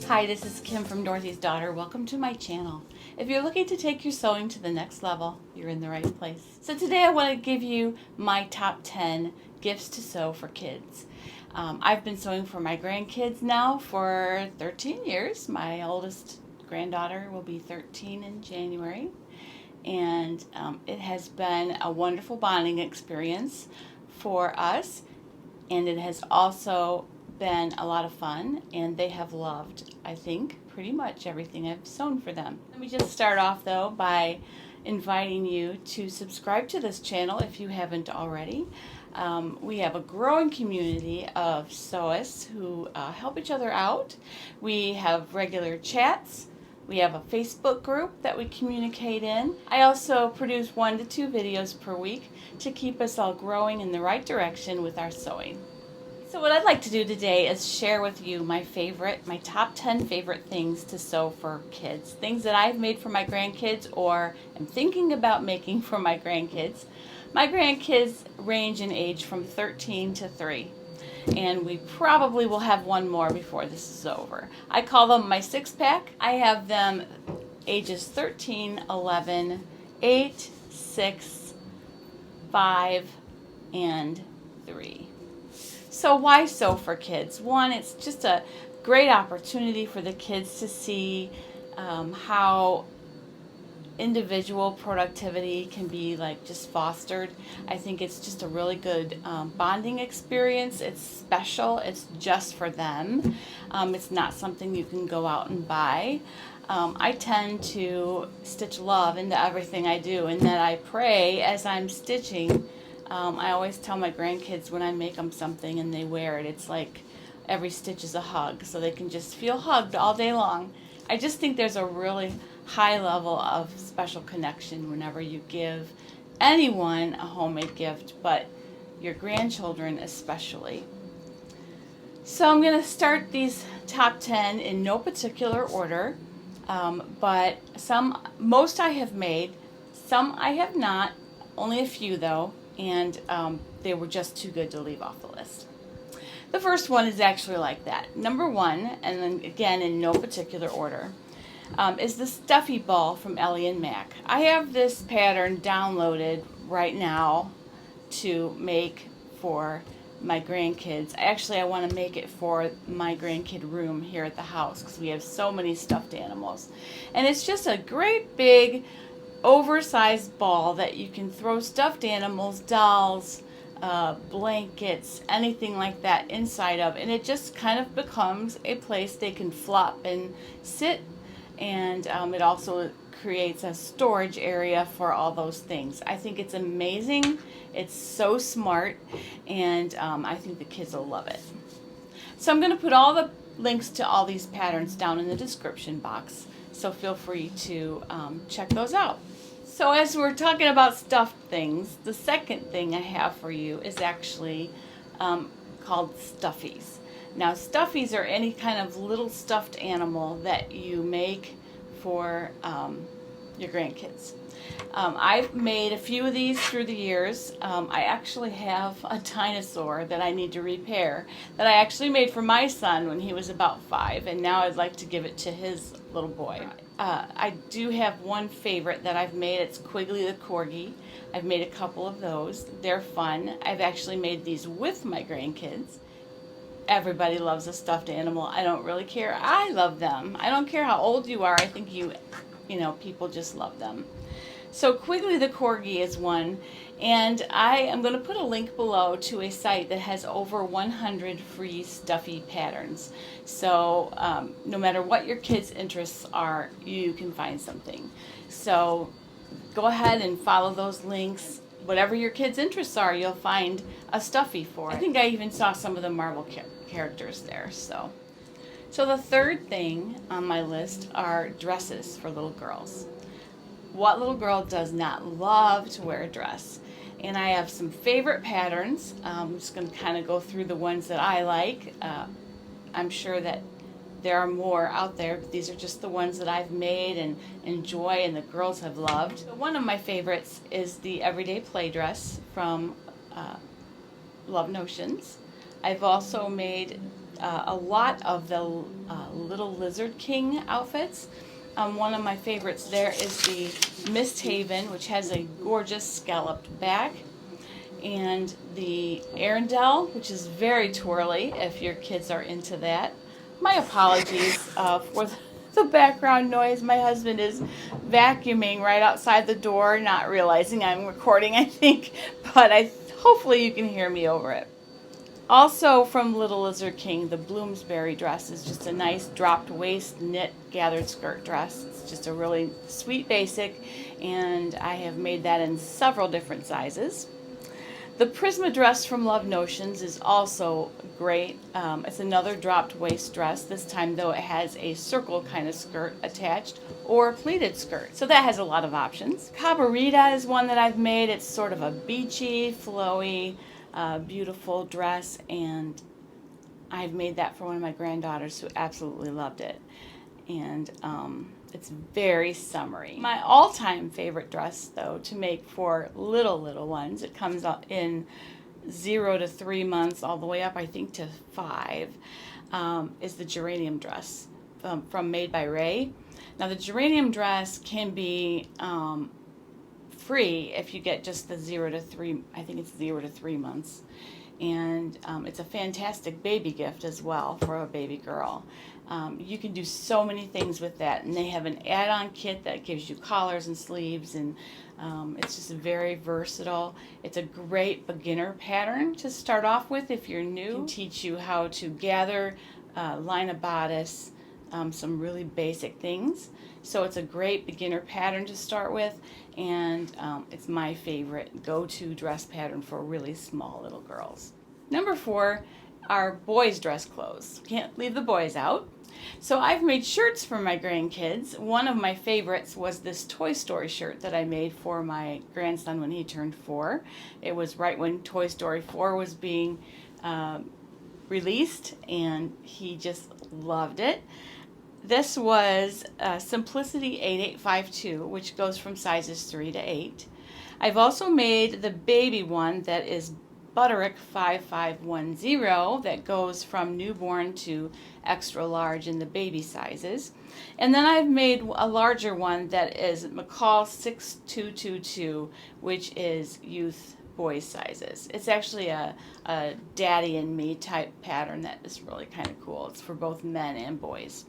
Hi, this is Kim from Dorothy's Daughter. Welcome to my channel. If you're looking to take your sewing to the next level, you're in the right place. So today I want to give you my top 10 gifts to sew for kids. I've been sewing for my grandkids now for 13 years. My oldest granddaughter will be 13 in January. And it has been a wonderful bonding experience for us. And it has also been a lot of fun, and they have loved, I think, pretty much everything I've sewn for them. Let me just start off though by inviting you to subscribe to this channel if you haven't already. We have a growing community of sewists who help each other out. We have regular chats. We have a Facebook group that we communicate in. I also produce 1 to 2 videos per week to keep us all growing in the right direction with our sewing. So what I'd like to do today is share with you my top 10 favorite things to sew for kids. Things that I've made for my grandkids or am thinking about making for my grandkids. My grandkids range in age from 13 to 3. And we probably will have one more before this is over. I call them my 6-pack. I have them ages 13, 11, 8, 6, 5, and 3. So why sew for kids? One, it's just a great opportunity for the kids to see how individual productivity can be just fostered. I think it's just a really good bonding experience. It's special. It's just for them. It's not something you can go out and buy. I tend to stitch love into everything I do, and that I pray as I'm stitching. I always tell my grandkids when I make them something and they wear it, it's like every stitch is a hug, so they can just feel hugged all day long. I just think there's a really high level of special connection whenever you give anyone a homemade gift, but your grandchildren especially. So I'm going to start these top 10 in no particular order, but most I have made, some I have not, only a few though, and they were just too good to leave off the list. The first one is actually like that. Number 1, and then again in no particular order, is the Stuffy Ball from Ellie & Mac. I have this pattern downloaded right now to make for my grandkids. Actually, I want to make it for my grandkid room here at the house because we have so many stuffed animals. And it's just a great big oversized ball that you can throw stuffed animals, dolls, blankets, anything like that inside of, and it just kind of becomes a place they can flop and sit, and it also creates a storage area for all those things. I think it's amazing. It's so smart, and I think the kids will love it. So I'm going to put all the links to all these patterns down in the description box, so feel free to check those out. So as we're talking about stuffed things, the second thing I have for you is actually called Stuffies. Now Stuffies are any kind of little stuffed animal that you make for your grandkids. I've made a few of these through the years. I actually have a dinosaur that I need to repair that I actually made for my son when he was about 5, and now I'd like to give it to his little boy. I do have one favorite that I've made. It's Quigley the Corgi. I've made a couple of those. They're fun. I've actually made these with my grandkids. Everybody loves a stuffed animal. I don't really care. I love them. I don't care how old you are. I think people just love them. So Quigley the Corgi is one, and I am going to put a link below to a site that has over 100 free stuffy patterns. So no matter what your kids' interests are, you can find something. So go ahead and follow those links. Whatever your kids' interests are, you'll find a stuffy for it. I think I even saw some of the Marvel characters there. So the third thing on my list are dresses for little girls. What little girl does not love to wear a dress? And I have some favorite patterns. I'm just going to kind of go through the ones that I like. I'm sure that there are more out there, but these are just the ones that I've made and enjoy and the girls have loved. So one of my favorites is the Everyday Play Dress from Love Notions. I've also made a lot of the Little Lizard King outfits. One of my favorites there is the Misthaven, which has a gorgeous scalloped back, and the Arendelle, which is very twirly if your kids are into that. My apologies for the background noise. My husband is vacuuming right outside the door, not realizing I'm recording, I think, but hopefully you can hear me over it. Also from Little Lizard King, the Bloomsbury dress is just a nice dropped waist knit gathered skirt dress. It's just a really sweet basic, and I have made that in several different sizes. The Prisma dress from Love Notions is also great. It's another dropped waist dress. This time though it has a circle kind of skirt attached or a pleated skirt. So that has a lot of options. Cabarita is one that I've made. It's sort of a beachy, flowy, beautiful dress, and I've made that for one of my granddaughters who absolutely loved it. And it's very summery. My all-time favorite dress, though, to make for little ones, it comes up in 0 to 3 months, all the way up, I think, to 5, is the Geranium dress from Made by Ray. Now, the Geranium dress can be free if you get just the 0 to 3, I think it's 0 to 3 months. And it's a fantastic baby gift as well for a baby girl. You can do so many things with that, and they have an add-on kit that gives you collars and sleeves, and it's just very versatile. It's a great beginner pattern to start off with if you're new. It can teach you how to gather, line a bodice, some really basic things. So it's a great beginner pattern to start with, and it's my favorite go-to dress pattern for really small little girls. Number 4 are boys' dress clothes. Can't leave the boys out. So I've made shirts for my grandkids. One of my favorites was this Toy Story shirt that I made for my grandson when he turned 4. It was right when Toy Story 4 was being released, and he just loved it. This was Simplicity 8852, which goes from sizes 3 to 8. I've also made the baby one that is Butterick 5510 that goes from newborn to extra large in the baby sizes. And then I've made a larger one that is McCall 6222, which is youth boys sizes. It's actually a daddy and me type pattern that is really kind of cool. It's for both men and boys.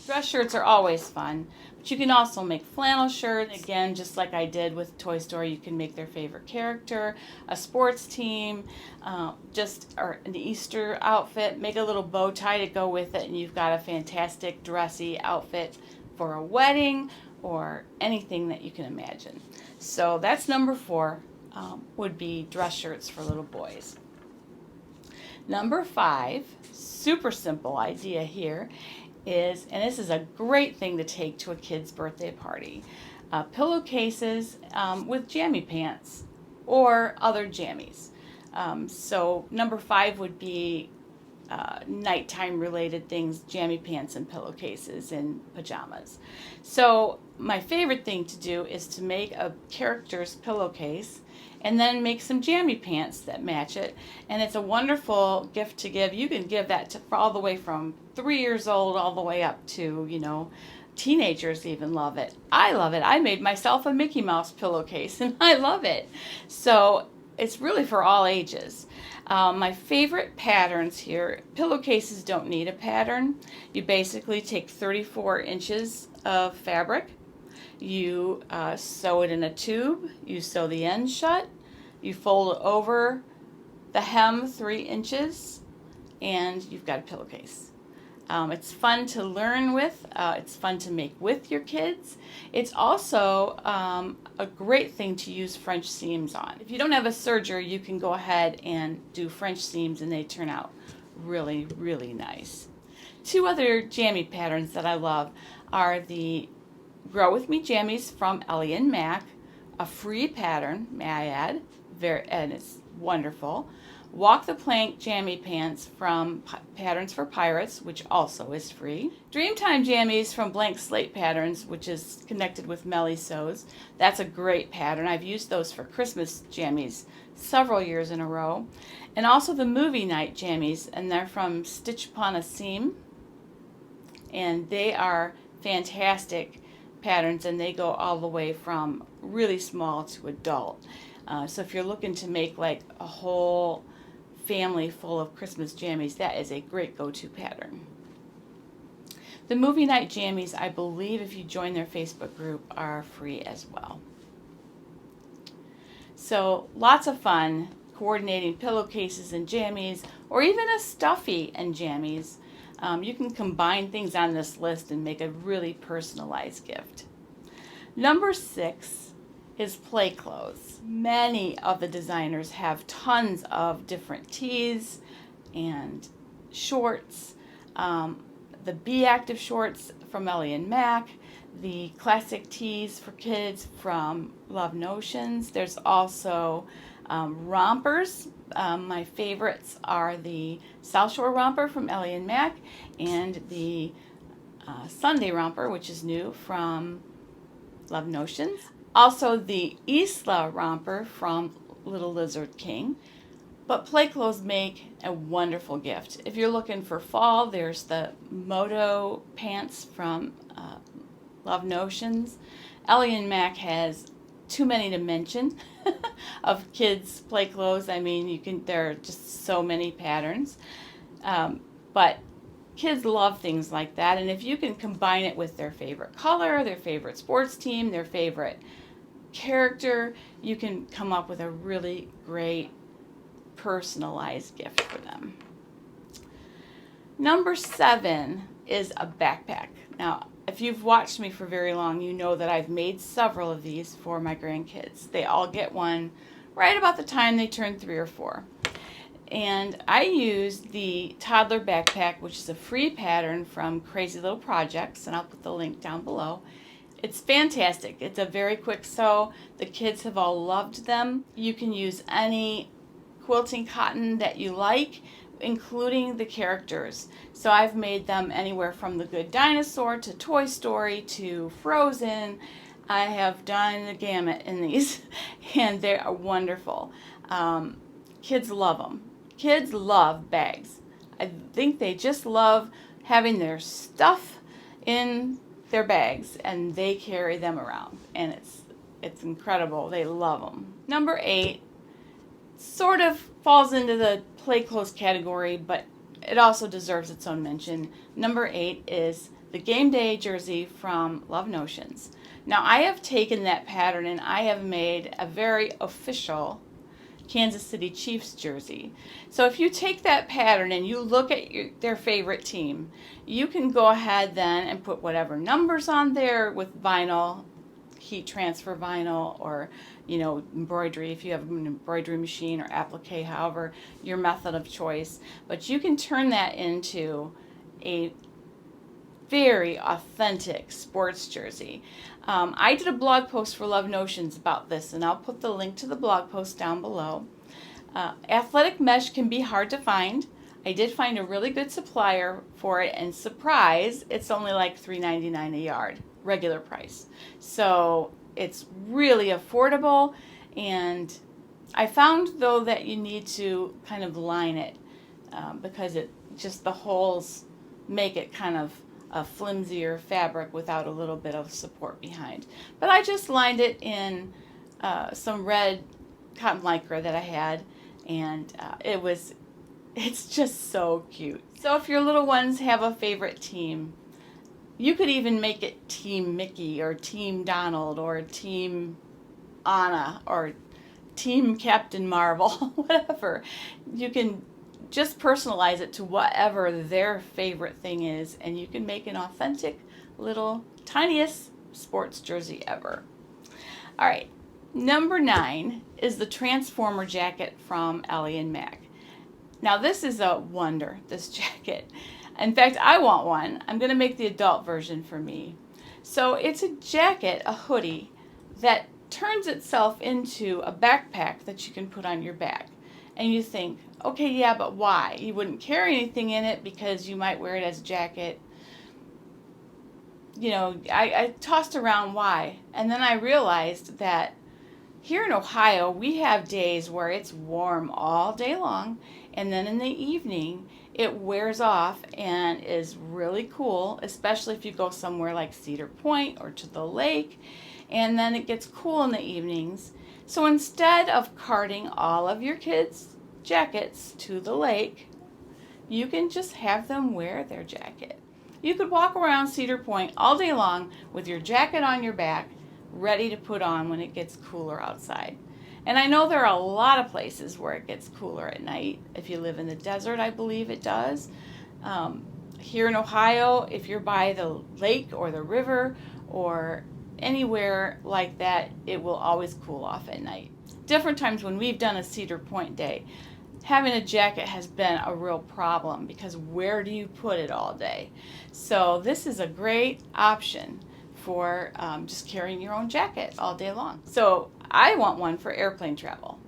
Dress shirts are always fun, but you can also make flannel shirts. Again, just like I did with Toy Story, you can make their favorite character, a sports team, or an Easter outfit. Make a little bow tie to go with it, and you've got a fantastic dressy outfit for a wedding or anything that you can imagine. So that's number 4, would be dress shirts for little boys. Number 5, super simple idea here, is, and this is a great thing to take to a kid's birthday party, pillowcases with jammy pants or other jammies. So number 5 would be nighttime related things, jammy pants and pillowcases and pajamas. So my favorite thing to do is to make a character's pillowcase and then make some jammy pants that match it, and it's a wonderful gift to give. You can give that to all the way from 3 years old all the way up to, you know, teenagers even love it. I love it. I made myself a Mickey Mouse pillowcase and I love it. So it's really for all ages. My favorite patterns here, pillowcases don't need a pattern. You basically take 34 inches of fabric, you sew it in a tube, you sew the end shut, you fold it over the hem 3 inches, and you've got a pillowcase. It's fun to learn with, it's fun to make with your kids. It's also a great thing to use French seams on. If you don't have a serger, you can go ahead and do French seams and they turn out really, really nice. 2 other jammy patterns that I love are the Grow With Me jammies from Ellie and Mac, a free pattern, may I add, and it's wonderful. Walk the Plank Jammy Pants from Patterns for Pirates, which also is free. Dreamtime Jammies from Blank Slate Patterns, which is connected with Melly Sews. That's a great pattern. I've used those for Christmas jammies several years in a row. And also the Movie Night Jammies, and they're from Stitch Upon a Seam. And they are fantastic patterns, and they go all the way from really small to adult. So if you're looking to make like a whole family full of Christmas jammies, that is a great go-to pattern. The Movie Night Jammies, I believe if you join their Facebook group, are free as well. So lots of fun coordinating pillowcases and jammies, or even a stuffy and jammies. You can combine things on this list and make a really personalized gift. Number 6 is Playclothes. Many of the designers have tons of different tees and shorts. The Be Active shorts from Ellie and Mac, the classic tees for kids from Love Notions. There's also rompers. My favorites are the South Shore romper from Ellie and Mac, and the Sunday romper, which is new, from Love Notions. Also the Isla romper from Little Lizard King. But Playclothes make a wonderful gift. If you're looking for fall, there's the Moto pants from Love Notions. Ellie and Mac has too many to mention of kids' Playclothes. I mean, there are just so many patterns. But kids love things like that, and if you can combine it with their favorite color, their favorite sports team, their favorite character, you can come up with a really great personalized gift for them. Number 7 is a backpack. Now, if you've watched me for very long, you know that I've made several of these for my grandkids. They all get one right about the time they turn 3 or 4. And I use the Toddler backpack, which is a free pattern from Crazy Little Projects, and I'll put the link down below. It's fantastic. It's a very quick sew. The kids have all loved them. You can use any quilting cotton that you like, including the characters. So I've made them anywhere from The Good Dinosaur to Toy Story to Frozen. I have done the gamut in these, and they are wonderful. Kids love them. Kids love bags. I think they just love having their stuff in their bags, and they carry them around, and it's incredible. They love them. Number 8 sort of falls into the Playclothes category, but it also deserves its own mention. Number 8 is the Game Day jersey from Love Notions. Now, I have taken that pattern and I have made a very official Kansas City Chiefs jersey. So if you take that pattern and you look at their favorite team, you can go ahead then and put whatever numbers on there with vinyl, heat transfer vinyl, or embroidery if you have an embroidery machine, or applique, however your method of choice. But you can turn that into a very authentic sports jersey. I did a blog post for Love Notions about this, and I'll put the link to the blog post down below. Athletic mesh can be hard to find. I did find a really good supplier for it, and surprise, it's only like $3.99 a yard, regular price. So it's really affordable, and I found though that you need to kind of line it because the holes make it kind of a flimsier fabric without a little bit of support behind. But I just lined it in some red cotton lycra that I had, and it's just so cute. So if your little ones have a favorite team, you could even make it Team Mickey or Team Donald or Team Anna or Team Captain Marvel, whatever. You can just personalize it to whatever their favorite thing is, and you can make an authentic little tiniest sports jersey ever. All right, number 9 is the Transformer jacket from Ellie and Mac. Now this is a wonder, this jacket. In fact, I want one. I'm going to make the adult version for me. So it's a jacket, a hoodie, that turns itself into a backpack that you can put on your back. And you think, okay, yeah, but why? You wouldn't carry anything in it because you might wear it as a jacket. You know, I tossed around why. And then I realized that here in Ohio, we have days where it's warm all day long, and then in the evening, it wears off and is really cool, especially if you go somewhere like Cedar Point or to the lake, and then it gets cool in the evenings. So instead of carting all of your kids' jackets to the lake, you can just have them wear their jacket. You could walk around Cedar Point all day long with your jacket on your back, ready to put on when it gets cooler outside. And I know there are a lot of places where it gets cooler at night. If you live in the desert, I believe it does. Here in Ohio, if you're by the lake or the river or anywhere like that, it will always cool off at night. Different times when we've done a Cedar Point day, having a jacket has been a real problem because where do you put it all day? So this is a great option for just carrying your own jacket all day long. So I want one for airplane travel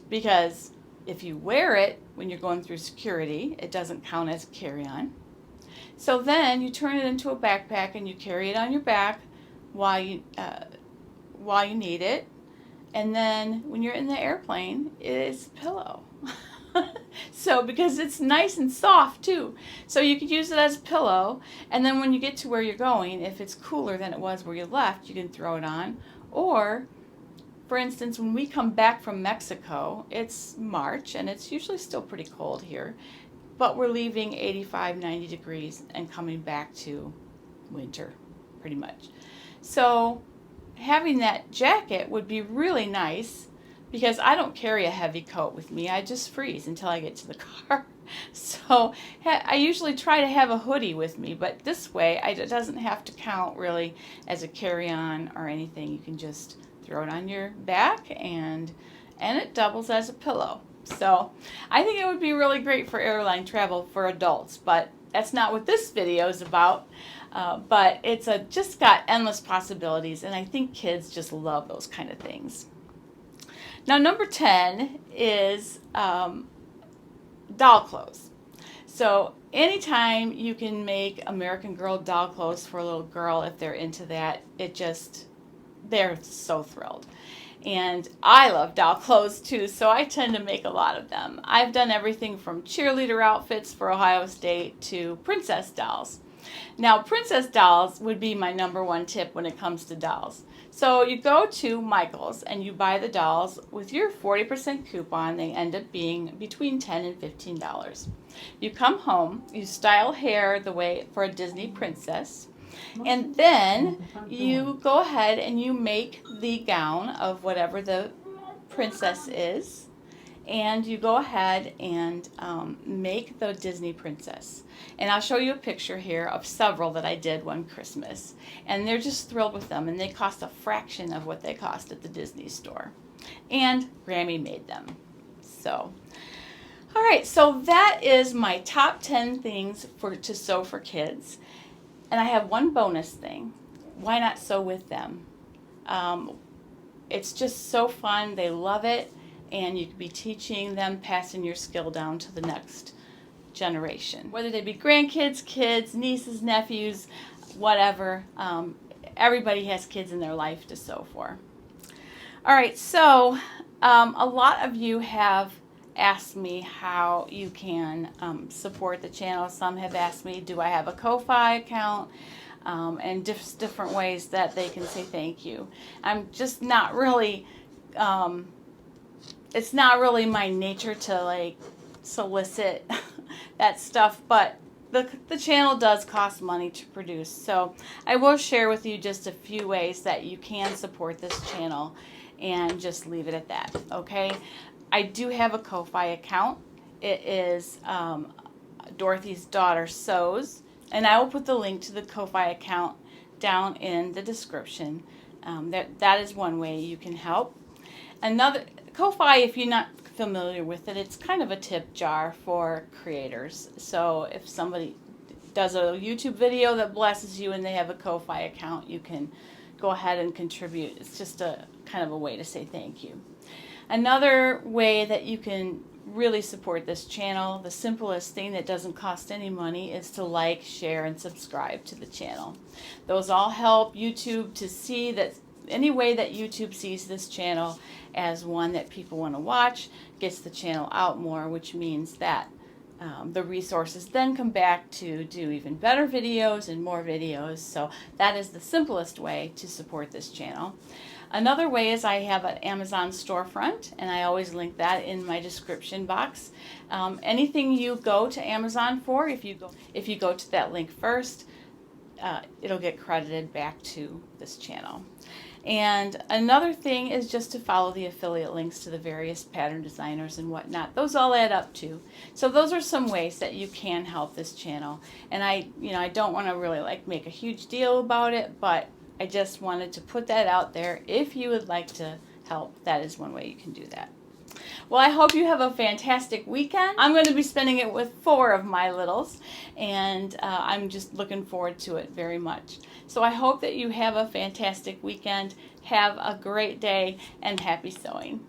because if you wear it when you're going through security, it doesn't count as a carry-on. So then you turn it into a backpack and you carry it on your back while you need it. And then when you're in the airplane, it's a pillow. So because it's nice and soft too, so you could use it as a pillow, and then when you get to where you're going, if it's cooler than it was where you left, you can throw it on. Or for instance, when we come back from Mexico, it's March and it's usually still pretty cold here, but we're leaving 85-90 degrees and coming back to winter pretty much. So having that jacket would be really nice because I don't carry a heavy coat with me. I just freeze until I get to the car. So I usually try to have a hoodie with me, but this way it doesn't have to count really as a carry-on or anything. You can just throw it on your back and it doubles as a pillow. So I think it would be really great for airline travel for adults, but that's not what this video is about. But it's just got endless possibilities, and I think kids just love those kind of things. Now, number 10 is doll clothes. So anytime you can make American Girl doll clothes for a little girl, if they're into that, they're so thrilled. And I love doll clothes too, so I tend to make a lot of them. I've done everything from cheerleader outfits for Ohio State to princess dolls. Now, princess dolls would be my number one tip when it comes to dolls. So you go to Michael's and you buy the dolls with your 40% coupon. They end up being between $10 and $15. You come home, you style hair the way for a Disney princess, and then you go ahead and you make the gown of whatever the princess is, and you go ahead and make the Disney princess. And I'll show you a picture here of several that I did one Christmas. And they're just thrilled with them, and they cost a fraction of what they cost at the Disney store. And Grammy made them. So, all right, so that is my top 10 things to sew for kids. And I have one bonus thing. Why not sew with them? It's just so fun. They love it. And you could be teaching them, passing your skill down to the next generation. Whether they be grandkids, kids, nieces, nephews, whatever. Everybody has kids in their life to sew for. All right, so a lot of you have asked me how you can support the channel. Some have asked me, do I have a Ko-Fi account? And different ways that they can say thank you. I'm just not really, it's not really my nature to like solicit that stuff, but the channel does cost money to produce. So I will share with you just a few ways that you can support this channel and just leave it at that, okay? I do have a Ko-Fi account. It is Dorothy's Daughter Sews, and I will put the link to the Ko-Fi account down in the description. That is one way you can help. Another, Ko-Fi, if you're not familiar with it, it's kind of a tip jar for creators. So if somebody does a YouTube video that blesses you and they have a Ko-Fi account, you can go ahead and contribute. It's just a kind of a way to say thank you. Another way that you can really support this channel, the simplest thing that doesn't cost any money is to like, share, and subscribe to the channel. Those all help YouTube to see that any way that YouTube sees this channel as one that people want to watch, gets the channel out more, which means that the resources then come back to do even better videos and more videos. So that is the simplest way to support this channel. Another way is I have an Amazon storefront, and I always link that in my description box. Anything you go to Amazon for, if you go to that link first, it'll get credited back to this channel. And another thing is just to follow the affiliate links to the various pattern designers and whatnot. Those all add up too. So those are some ways that you can help this channel. And I don't want to really make a huge deal about it, but I just wanted to put that out there. If you would like to help, that is one way you can do that. Well, I hope you have a fantastic weekend. I'm going to be spending it with 4 of my littles, and I'm just looking forward to it very much. So I hope that you have a fantastic weekend. Have a great day, and happy sewing.